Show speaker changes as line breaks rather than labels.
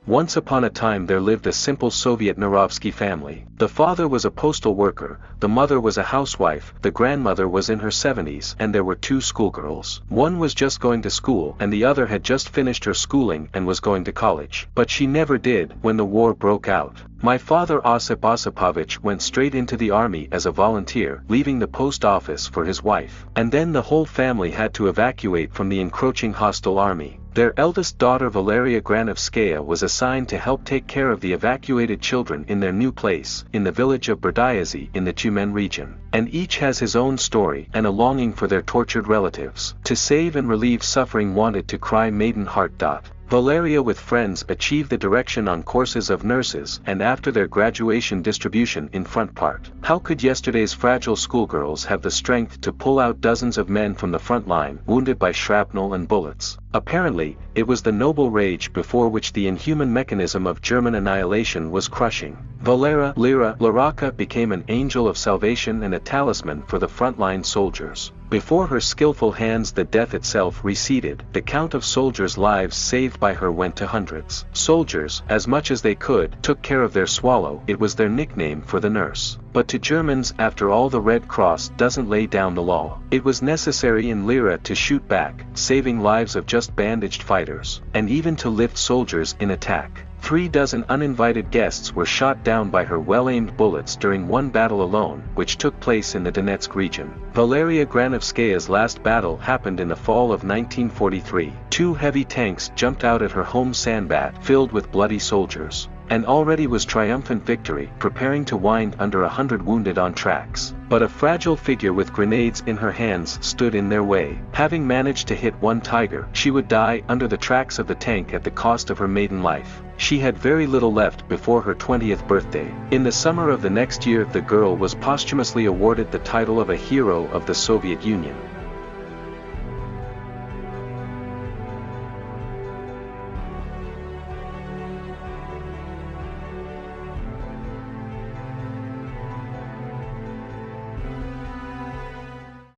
Once upon a time there lived a simple Soviet Nerovsky family. The father was a postal worker, the mother was a housewife, the grandmother was in her 70s, and there were two schoolgirls. One was just going to school and the other had just finished her schooling and was going to college. But she never did when the war broke out. My father Osip Osipovich went straight into the army as a volunteer, leaving the post office for his wife. And then the whole family had to evacuate from the encroaching hostile army. Their eldest daughter Valeria Granovskaya was assigned to help take care of the evacuated children in their new place, in the village of Berdyazy in the Tyumen region. And each has his own story and a longing for their tortured relatives. To save and relieve suffering wanted to cry maiden heart. Valeria with friends achieved the direction on courses of nurses and after their graduation distribution in front part. How could yesterday's fragile schoolgirls have the strength to pull out dozens of men from the front line wounded by shrapnel and bullets? Apparently, it was the noble rage before which the inhuman mechanism of German annihilation was crushing. Lerochka became an angel of salvation and a talisman for the frontline soldiers. Before her skillful hands the death itself receded. The count of soldiers' lives saved by her went to hundreds. Soldiers, as much as they could, took care of their swallow. It was their nickname for the nurse. But to Germans, after all, the Red Cross doesn't lay down the law. It was necessary in Lyra to shoot back, saving lives of just bandaged fighters, and even to lift soldiers in attack. 3 dozen uninvited guests were shot down by her well-aimed bullets during one battle alone, which took place in the Donetsk region. Valeria Granovskaya's last battle happened in the fall of 1943. 2 heavy tanks jumped out at her home sandbat filled with bloody soldiers. And already was triumphant victory, preparing to wind under 100 wounded on tracks. But a fragile figure with grenades in her hands stood in their way. Having managed to hit one tiger, she would die under the tracks of the tank at the cost of her maiden life. She had very little left before her 20th birthday. In the summer of the next year, the girl was posthumously awarded the title of a hero of the Soviet Union.